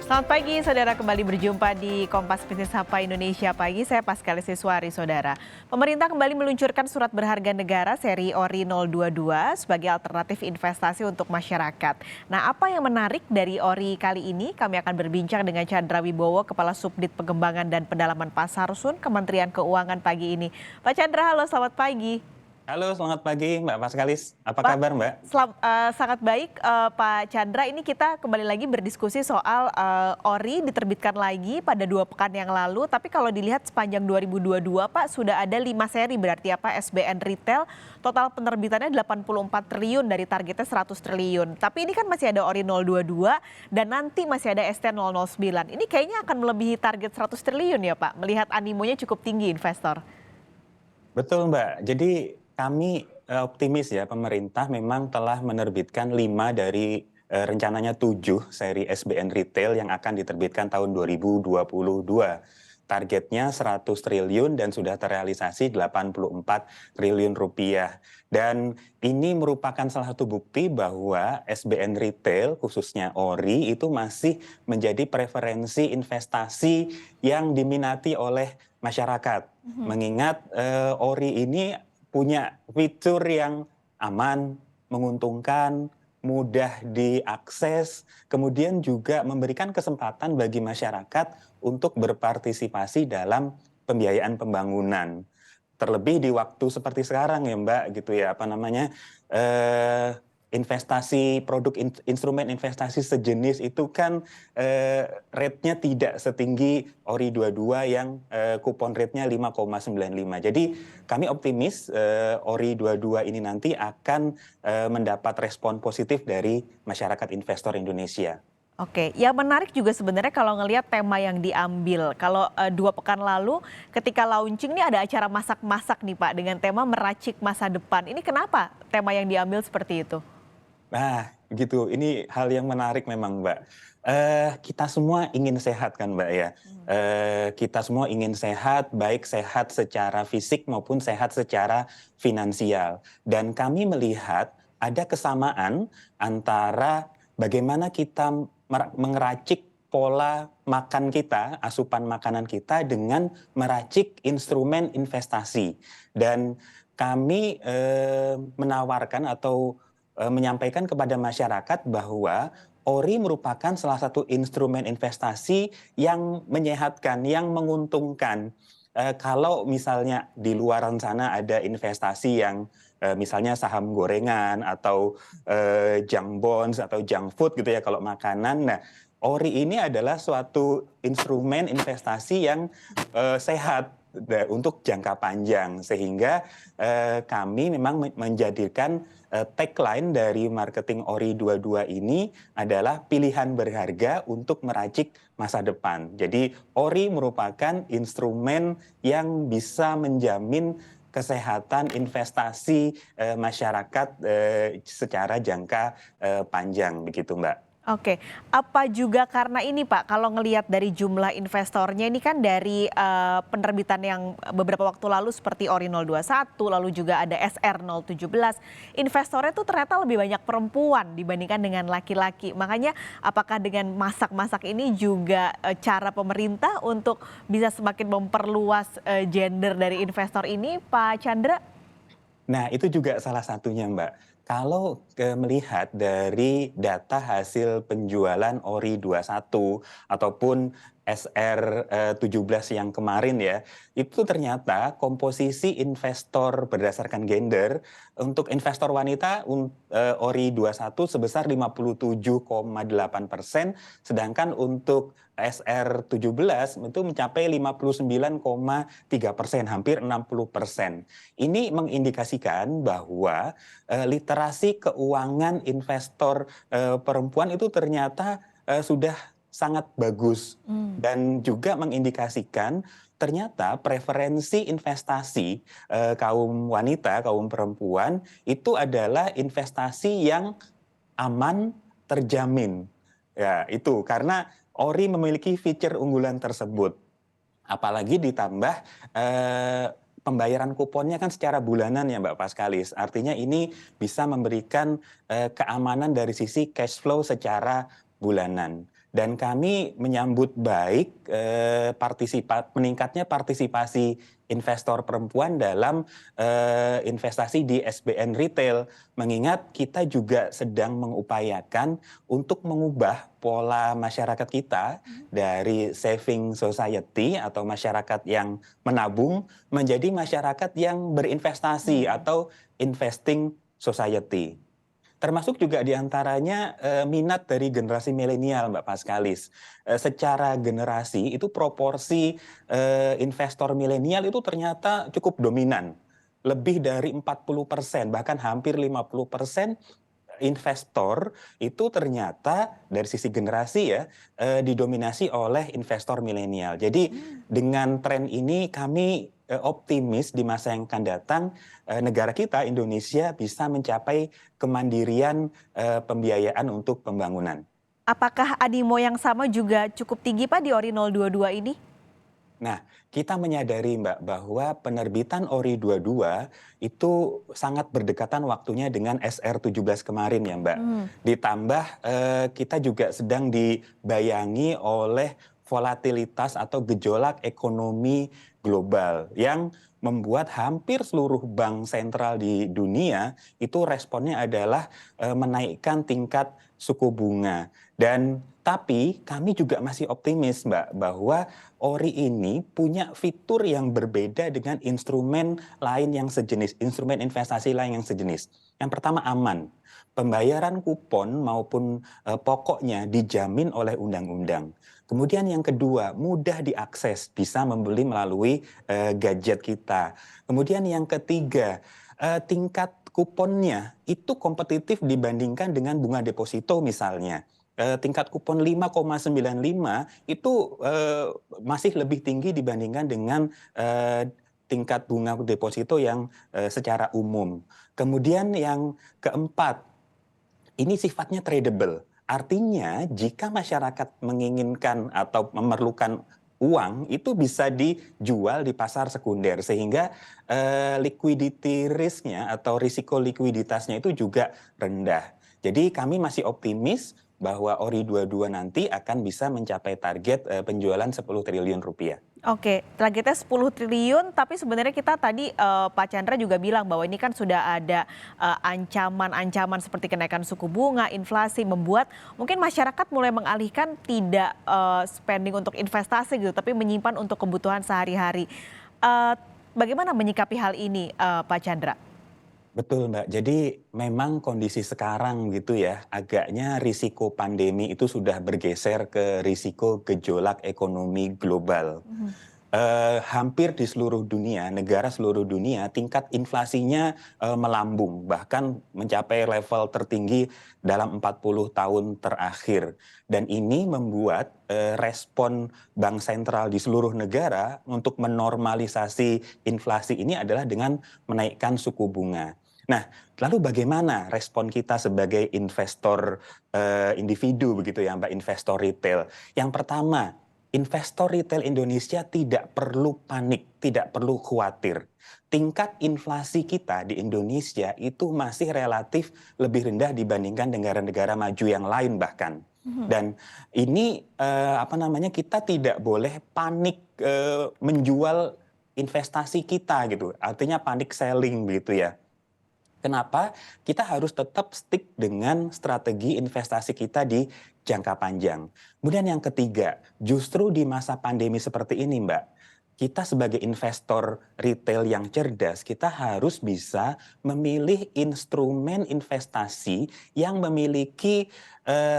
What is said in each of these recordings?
Selamat pagi, saudara, kembali berjumpa di Kompas Bisnis Sapa Indonesia Pagi. Saya Paskalis Siswari, saudara. Pemerintah kembali meluncurkan surat berharga negara seri ORI 022 sebagai alternatif investasi untuk masyarakat. Nah, apa yang menarik dari ORI kali ini? Kami akan berbincang dengan Chandra Wibowo, Kepala Subdit Pengembangan dan Pendalaman Pasar Sun, Kementerian Keuangan pagi ini. Pak Chandra, halo, selamat pagi. Halo, selamat pagi Mbak Paskalis. Apa Pak, kabar Mbak? sangat baik, Pak Chandra. Ini kita kembali lagi berdiskusi soal ORI diterbitkan lagi pada 2 pekan yang lalu. Tapi kalau dilihat sepanjang 2022, Pak, sudah ada 5 seri berarti apa SBN Retail. Total penerbitannya 84 triliun dari targetnya 100 triliun. Tapi ini kan masih ada ORI 022 dan nanti masih ada ST 009. Ini kayaknya akan melebihi target 100 triliun ya, Pak, melihat animonya cukup tinggi investor. Betul Mbak, jadi kami optimis ya, pemerintah memang telah menerbitkan 5 dari rencananya 7 seri SBN Retail yang akan diterbitkan tahun 2022. Targetnya 100 triliun dan sudah terrealisasi 84 triliun rupiah. Dan ini merupakan salah satu bukti bahwa SBN Retail, khususnya ORI, itu masih menjadi preferensi investasi yang diminati oleh masyarakat. Mengingat ORI ini punya fitur yang aman, menguntungkan, mudah diakses, kemudian juga memberikan kesempatan bagi masyarakat untuk berpartisipasi dalam pembiayaan pembangunan. Terlebih di waktu seperti sekarang ya Mbak, gitu ya, investasi produk instrumen investasi sejenis itu kan rate-nya tidak setinggi ORI 22 yang kupon rate-nya 5,95. Jadi kami optimis ORI 22 ini nanti akan mendapat respon positif dari masyarakat investor Indonesia. Oke, yang menarik juga sebenarnya kalau ngelihat tema yang diambil. Kalau 2 pekan lalu ketika launching nih ada acara masak-masak nih Pak dengan tema meracik masa depan. Ini kenapa tema yang diambil seperti itu? Nah, gitu. Ini hal yang menarik memang, Mbak. Kita semua ingin sehat kan, Mbak, ya. Kita semua ingin sehat, baik sehat secara fisik maupun sehat secara finansial. Dan kami melihat ada kesamaan antara bagaimana kita mengeracik pola makan kita, asupan makanan kita dengan meracik instrumen investasi. Dan kami menawarkan atau menyampaikan kepada masyarakat bahwa ORI merupakan salah satu instrumen investasi yang menyehatkan, yang menguntungkan. Kalau misalnya di luar sana ada investasi yang misalnya saham gorengan atau junk bonds atau junk food gitu ya kalau makanan. Nah, ORI ini adalah suatu instrumen investasi yang sehat untuk jangka panjang, sehingga kami memang menjadikan tagline dari marketing ORI 22 ini adalah pilihan berharga untuk meracik masa depan. Jadi ORI merupakan instrumen yang bisa menjamin kesehatan investasi masyarakat secara jangka panjang, begitu Mbak. Oke, apa juga karena ini Pak, kalau ngelihat dari jumlah investornya ini kan dari penerbitan yang beberapa waktu lalu seperti ORI 021, lalu juga ada SR 017, investornya tuh ternyata lebih banyak perempuan dibandingkan dengan laki-laki. Makanya apakah dengan masak-masak ini juga cara pemerintah untuk bisa semakin memperluas gender dari investor ini, Pak Chandra? Nah, itu juga salah satunya, Mbak. Kalau melihat dari data hasil penjualan ORI 21 ataupun SR 17 yang kemarin ya, itu ternyata komposisi investor berdasarkan gender untuk investor wanita ORI 21 sebesar 57,8%, sedangkan untuk SR 17 itu mencapai 59,3%, hampir 60%. Ini mengindikasikan bahwa literasi keuangan investor perempuan itu ternyata sudah sangat bagus, dan juga mengindikasikan ternyata preferensi investasi kaum wanita, kaum perempuan itu adalah investasi yang aman, terjamin. Ya, itu karena ORI memiliki fitur unggulan tersebut. Apalagi ditambah pembayaran kuponnya kan secara bulanan ya Mbak Paskalis. Artinya ini bisa memberikan keamanan dari sisi cash flow secara bulanan. dan kami menyambut baik meningkatnya partisipasi investor perempuan dalam investasi di SBN Retail. Mengingat kita juga sedang mengupayakan untuk mengubah pola masyarakat kita dari saving society atau masyarakat yang menabung menjadi masyarakat yang berinvestasi atau investing society. Termasuk juga diantaranya minat dari generasi milenial, Mbak Paskalis. Secara generasi itu proporsi investor milenial itu ternyata cukup dominan. Lebih dari 40%, bahkan hampir 50% investor itu ternyata dari sisi generasi ya didominasi oleh investor milenial. Jadi dengan tren ini kami optimis di masa yang akan datang negara kita Indonesia bisa mencapai kemandirian pembiayaan untuk pembangunan. Apakah animo yang sama juga cukup tinggi Pak di ORI 022 ini? Nah, kita menyadari Mbak bahwa penerbitan ORI 22 itu sangat berdekatan waktunya dengan SR17 kemarin ya Mbak. Ditambah kita juga sedang dibayangi oleh volatilitas atau gejolak ekonomi global yang membuat hampir seluruh bank sentral di dunia itu responnya adalah menaikkan tingkat suku bunga. Dan tapi kami juga masih optimis Mbak bahwa ORI ini punya fitur yang berbeda dengan instrumen lain yang sejenis, instrumen investasi lain yang sejenis. Yang pertama aman, pembayaran kupon maupun pokoknya dijamin oleh undang-undang. Kemudian yang kedua, mudah diakses, bisa membeli melalui gadget kita. Kemudian yang ketiga, tingkat kuponnya itu kompetitif dibandingkan dengan bunga deposito misalnya. Tingkat kupon 5,95 itu masih lebih tinggi dibandingkan dengan tingkat bunga deposito yang secara umum. Kemudian yang keempat, ini sifatnya tradable. Artinya jika masyarakat menginginkan atau memerlukan uang itu bisa dijual di pasar sekunder sehingga liquidity risk-nya atau risiko likuiditasnya itu juga rendah. Jadi kami masih optimis bahwa ORI 22 nanti akan bisa mencapai target penjualan 10 triliun rupiah. Oke, targetnya 10 triliun, tapi sebenarnya kita tadi Pak Chandra juga bilang bahwa ini kan sudah ada ancaman-ancaman seperti kenaikan suku bunga, inflasi, membuat mungkin masyarakat mulai mengalihkan tidak spending untuk investasi gitu, tapi menyimpan untuk kebutuhan sehari-hari. Bagaimana menyikapi hal ini Pak Chandra? Betul Mbak, jadi memang kondisi sekarang gitu ya, agaknya risiko pandemi itu sudah bergeser ke risiko gejolak ekonomi global. Hampir di seluruh dunia, negara seluruh dunia, tingkat inflasinya melambung, bahkan mencapai level tertinggi dalam 40 tahun terakhir. Dan ini membuat respon bank sentral di seluruh negara untuk menormalisasi inflasi ini adalah dengan menaikkan suku bunga. Nah, lalu bagaimana respon kita sebagai investor individu begitu ya Mbak, investor retail? Yang pertama, investor retail Indonesia tidak perlu panik, tidak perlu khawatir. Tingkat inflasi kita di Indonesia itu masih relatif lebih rendah dibandingkan negara-negara maju yang lain bahkan. Dan ini kita tidak boleh panik menjual investasi kita gitu. Artinya panik selling begitu ya. Kenapa? Kita harus tetap stick dengan strategi investasi kita di jangka panjang. Kemudian yang ketiga, justru di masa pandemi seperti ini Mbak, kita sebagai investor retail yang cerdas, kita harus bisa memilih instrumen investasi yang memiliki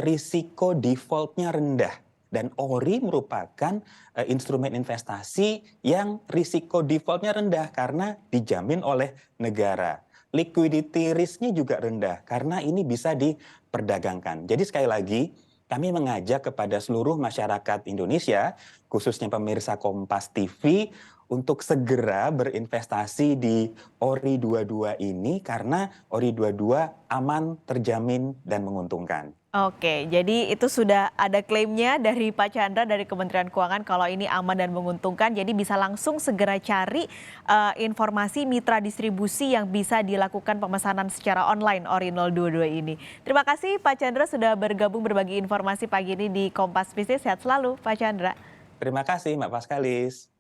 risiko defaultnya rendah. Dan ORI merupakan instrumen investasi yang risiko defaultnya rendah karena dijamin oleh negara. Liquidity risk-nya juga rendah karena ini bisa diperdagangkan. Jadi sekali lagi kami mengajak kepada seluruh masyarakat Indonesia, khususnya pemirsa Kompas TV, untuk segera berinvestasi di ORI 22 ini karena ORI 22 aman, terjamin, dan menguntungkan. Oke, jadi itu sudah ada klaimnya dari Pak Chandra dari Kementerian Keuangan kalau ini aman dan menguntungkan. Jadi bisa langsung segera cari informasi mitra distribusi yang bisa dilakukan pemesanan secara online Ori 022 ini. Terima kasih Pak Chandra sudah bergabung berbagi informasi pagi ini di Kompas Bisnis. Sehat selalu Pak Chandra. Terima kasih Mbak Paskalis.